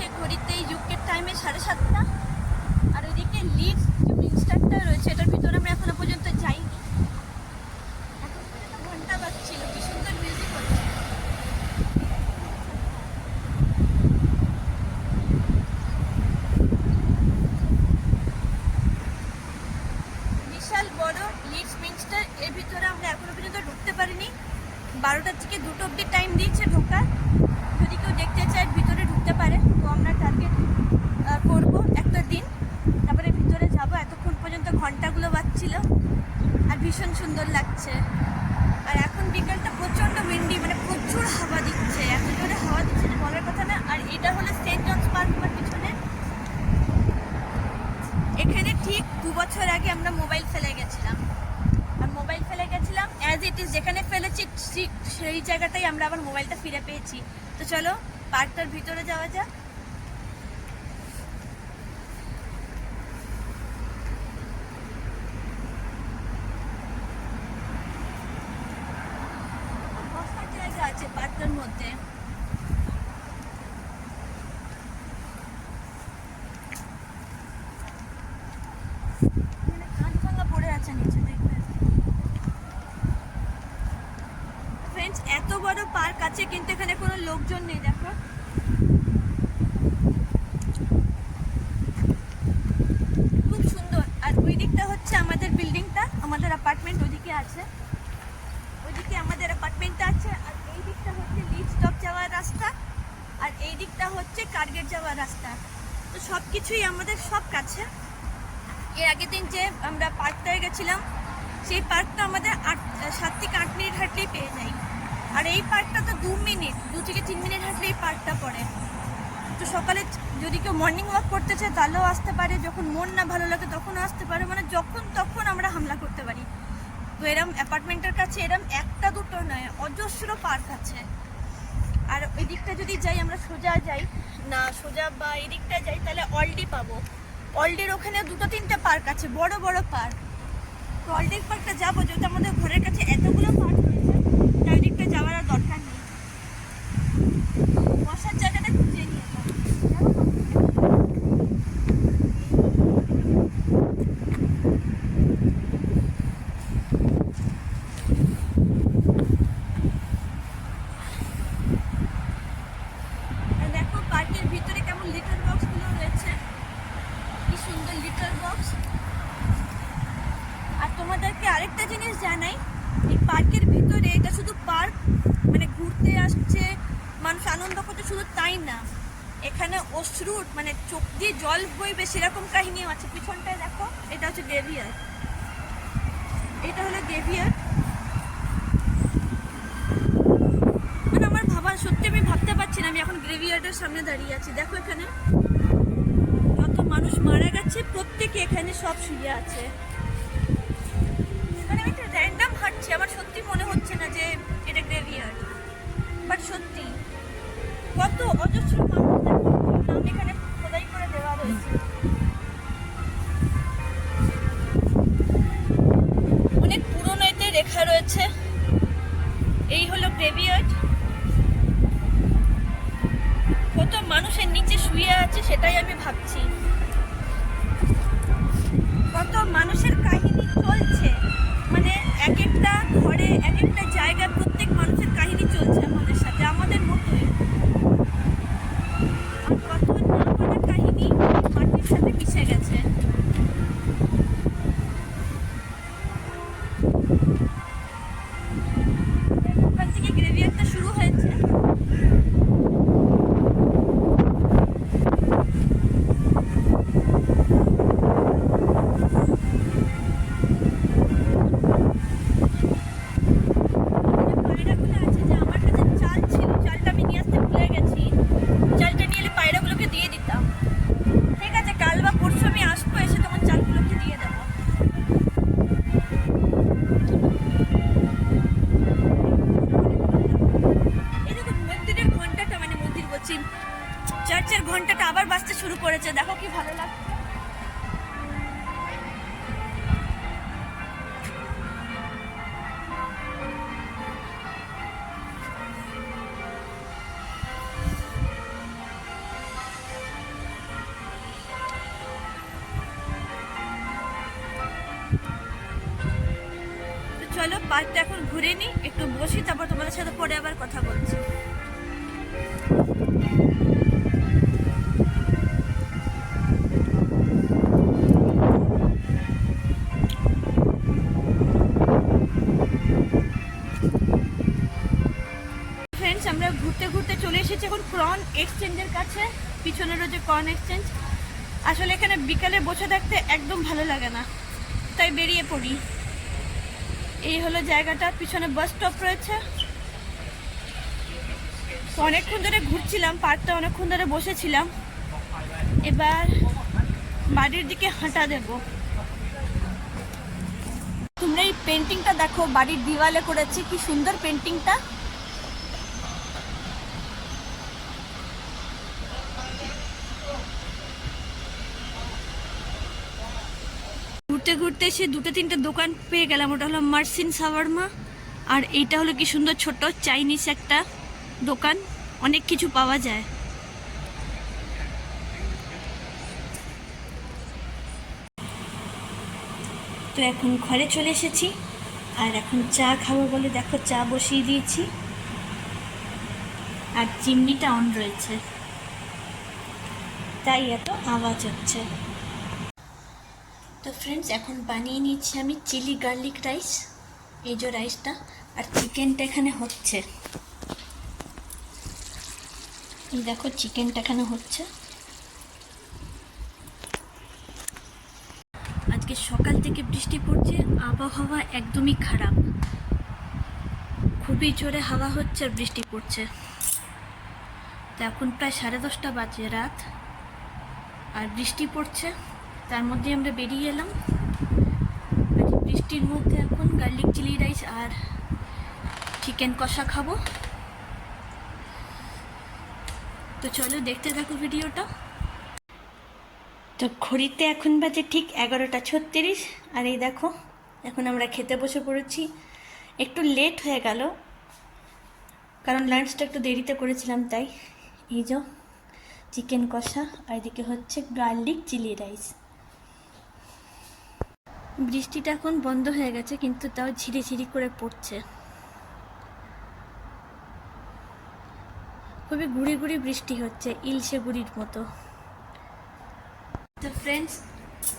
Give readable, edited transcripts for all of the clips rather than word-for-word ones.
বাজছে ঘড়িতে ইউকের টাইমে 7:30। আর ওইদিকে লিডস যে মিনস্টারটা রয়েছে এটার ভিতরে আমরা এখনো পর্যন্ত যাইনি। এখন পর্যন্ত ঘন্টা বাজছিল, কি সুন্দর মিউজিক হচ্ছে। বিশাল বড় লিডস মিনস্টার, এর ভিতরে আমরা এখনো পর্যন্ত ঢুকতে পারিনি। 12টা থেকে 2টো অব্দি টাইম দিচ্ছে ঢোকার। যদি কেউ দেখতে চায় ভিতরে ঢুকতে পারে, তো আমরা টার্গেট করবো একটা দিন, তারপরে ভিতরে যাব। এতক্ষণ পর্যন্ত ঘন্টাগুলো বাজছিল আর ভীষণ সুন্দর লাগছে। আর এখন বিকালটা প্রচণ্ড উইন্ডি, মানে প্রচুর হাওয়া দিচ্ছে, এত জোরে হাওয়া দিচ্ছে যে বলার কথা না। আর এটা হলো সেন্ট জনস পার্ক আমার পিছনে। এখানে ঠিক 2 বছর আগে আমরা মোবাইল ফেলে গেছিলাম, আর মোবাইল ফেলে গেছিলাম অ্যাজ ইট ইজ, যেখানে ফেলেছি ঠিক সেই জায়গাটাই আমরা আবার মোবাইলটা ফিরে পেয়েছি। তো চলো পার্কটার ভিতরে যাওয়া যাক। বসার জায়গা আছে পার্কটার মধ্যে। কাঁচ ভাঙা পড়ে আছে নিচে, দেখবে ফ্রেন্ডস। এত বড় পার্ক আছে কিন্তু এখানে কোনো লোকজন নেই, দেখো। খুব সুন্দর। আর ওই দিকটা হচ্ছে আমাদের বিল্ডিংটা, আমাদের অ্যাপার্টমেন্ট ওইদিকে আছে, ওইদিকে আমাদের অ্যাপার্টমেন্টটা আছে। আর এই দিকটা হচ্ছে লিড স্টপ যাওয়ার রাস্তা, আর এই দিকটা হচ্ছে কার্গেট যাওয়ার রাস্তা। তো সব কিছুই আমাদের সব কাছে। এর আগের দিন যে আমরা পার্কটায় গেছিলাম, সেই পার্কটা আমাদের 7 থেকে 8 মিনিট হাঁটলেই পেয়ে যাই। আর এই পার্কটা তো 2 থেকে 3 মিনিট হাঁটলে এই পার্কটা পড়ে। তো সকালে যদি কেউ মর্নিং ওয়াক করতে চায় তাহলেও আসতে পারে, যখন মন না ভালো লাগে তখনও আসতে পারে, মানে যখন তখন আমরা হামলা করতে পারি। তো এরম অ্যাপার্টমেন্টের কাছে এরম একটা দুটো নয়, অজস্র পার্ক আছে। আর ওই দিকটা যদি যাই, আমরা সোজা যাই না, সোজা বা এই দিকটা যাই, তাহলে অলডি পাবো। অলডির ওখানে 2-3টে পার্ক আছে, বড় বড় পার্ক। তো অলডি পার্কটা যাবো, যেহেতু আমাদের ঘরের কাছে এতগুলো পার্ক রয়েছে, তাই ওই দিকটা যাওয়ার আর দরকার নেই। বসার জায়গাটা খুঁজে নিয়ে দেখো পার্কের ভিতরে কেমন লিটার বক্সগুলো রয়েছে, কি সুন্দর লিটার বক্স। আর তোমাদেরকে আরেকটা জিনিস জানাই, এই পার্কের ভিতরে, এটা শুধু পার্ক মানে ঘুরতে আসছে মানুষ, আনন্দ করতে, শুধু তাই না, এখানে অশ্রুর মানে চোখ দিয়ে জল বইবে সেরকম কাহিনীও আছে। পিছনটায় দেখো, এটা হচ্ছে গ্রেভিয়ার্ড, এটা হলো গ্রেভিয়ার্ড। মানে আমার ভাবা সত্যি, আমি ভাবতে পারছি না আমি এখন গ্রেভিয়ার্ডের সামনে দাঁড়িয়ে আছি। দেখো এখানে যত মানুষ মারা গেছে প্রত্যেকে এখানে সব শুয়ে আছে। মানে আমি একটা র্যান্ডাম হাঁটছি, আমার সত্যি মনে হচ্ছে না যে এটা গ্রেভিয়ার্ড, বাট সত্যি কত অজস্র মানুষ নাম এখানে খোদাই করে দেওয়া রয়েছে। অনেক পুরনো এতে লেখা রয়েছে। এই হলো গ্রেভিয়ার্ড। কত মানুষের নিচে শুয়ে আছে সেটাই আমি ভাবছি, কত মানুষের কাহিনী চলছে, মানে এক একটা ঘরে এক একটা জায়গায় প্রত্যেক মানুষের কাহিনী চলছে আমাদের সাথে, আমাদের মতোই। আর কত না বলা কাহিনী মাটির সাথে মিশে গেছে। ওখান থেকে গ্রেভিয়ার্ডটা শুরু হয়েছে। চার্চের ঘন্টাটা আবার বাজতে শুরু করেছে, দেখো কি ভালো লাগছে। চলো পার্কটা এখন ঘুরে নিই, একটু বসি, তারপর তোমাদের সাথে পরে আবার কথা বলছি। ফ্রেন্ডস, আমরা ঘুরতে ঘুরতে চলে এসেছি এখন ক্রন এক্সচেঞ্জের কাছে। পিছনে রয়েছে ক্রন এক্সচেঞ্জ। আসলে এখানে বিকালে বসে থাকতে একদম ভালো লাগে না, তাই বেরিয়ে পড়ি। এই হলো জায়গাটা, পিছনে বাস স্টপ রয়েছে। অনেকক্ষণ ধরে ঘুরছিলাম, পার্কটা অনেকক্ষণ ধরে বসেছিলাম, এবার বাড়ির দিকে হাঁটা দেব। তোমরা এই পেন্টিংটা দেখো, বাড়ির দিওয়ালে করেছে, কি সুন্দর পেন্টিংটা। ঘুরতে ঘুরতে এসে দুটো তিনটে দোকান পেয়ে গেলাম। ওটা হলো মার্সিন শাওয়ারমা, আর এইটা হলো কি সুন্দর ছোট চাইনিজ একটা দোকান, অনেক কিছু পাওয়া যায়। তো এখন ঘরে চলে এসেছি, আর এখন চা খাবো বলে দেখো চা বসিয়ে দিয়েছি, আর চিমনিটা অন রয়েছে, তাই এত আওয়াজ হচ্ছে। তো ফ্রেন্ডস, এখন বানিয়ে নিচ্ছি আমি চিলি গার্লিক রাইস। এই যে রাইসটা, আর চিকেনটা এখানে হচ্ছে। এই দেখো চিকেনটা এখানে হচ্ছে। আজকে সকাল থেকে বৃষ্টি পড়ছে, আবহাওয়া একদমই খারাপ, খুবই জোরে হাওয়া হচ্ছে আর বৃষ্টি পড়ছে। তো এখন প্রায় 10:30 বাজে রাত, আর বৃষ্টি পড়ছে, তার মধ্যে আমরা বেরিয়ে এলাম। বৃষ্টির মধ্যে এখন গার্লিক চিলি রাইস আর চিকেন কষা খাবো। তো চলো দেখতে থাকো ভিডিওটা। তো ঘড়িতে এখন বাজে ঠিক 11:36, আর এই দেখো এখন আমরা খেতে বসে পড়েছি। একটু লেট হয়ে গেল, কারণ লাঞ্চটা একটু দেরিতে করেছিলাম, তাই। এই যে চিকেন কষা, আর এদিকে হচ্ছে গার্লিক চিলি রাইস। বৃষ্টিটা এখন বন্ধ হয়ে গেছে, কিন্তু তাও ঝিরিঝিরি করে পড়ছে। খুবই গুড়ি গুড়ি বৃষ্টি হচ্ছে, ইলশে গুড়ির মতো। তো ফ্রেন্ডস,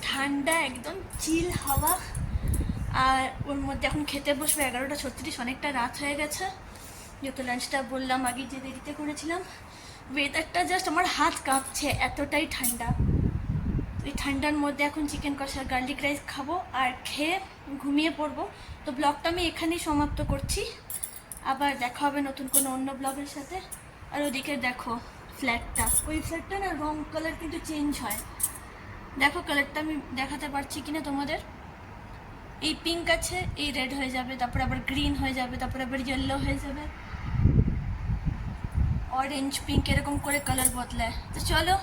ঠান্ডা একদম চিল হাওয়া, আর ওর মধ্যে এখন খেতে বসবো। 11:36, অনেকটা রাত হয়ে গেছে, যেহেতু লাঞ্চটা বললাম আগে যে দেরিতে করেছিলাম। ওয়েদারটা জাস্ট আমার হাত কাঁপছে, এতটাই ঠান্ডা। এই ঠান্ডার মধ্যে এখন চিকেন কষা গার্লিক রাইস খাবো, আর খেয়ে ঘুমিয়ে পড়বো। তো ব্লগটা আমি এখানেই সমাপ্ত করছি, আবার দেখা হবে নতুন কোনো অন্য ব্লগের সাথে। আর ওদিকে দেখো ফ্ল্যাটটা, ওই ফ্ল্যাটটা না রং কালার কিন্তু চেঞ্জ হয়। দেখো কালারটা আমি দেখাতে পারছি কিনা তোমাদের। এই পিঙ্ক আছে, এই রেড হয়ে যাবে, তারপর আবার গ্রিন হয়ে যাবে, তারপর আবার ইয়েলো হয়ে যাবে, অরেঞ্জ পিঙ্ক এরকম করে কালার বদলায়। তো চলো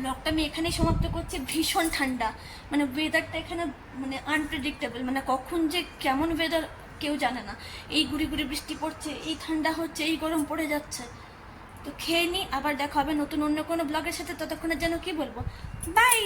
ব্লগটা আমি এখানেই সমাপ্ত করছি। ভীষণ ঠান্ডা, মানে ওয়েদারটা এখানে মানে আনপ্রেডিক্টেবল, মানে কখন যে কেমন ওয়েদার কেউ জানে না। এই গুড়ি গুড়ি বৃষ্টি পড়ছে, এই ঠান্ডা হচ্ছে, এই গরম পড়ে যাচ্ছে। তো খেয়ে নিই, আবার দেখা হবে নতুন অন্য কোনো ব্লগের সাথে। ততক্ষণের জন্য কি বলবো, বাই।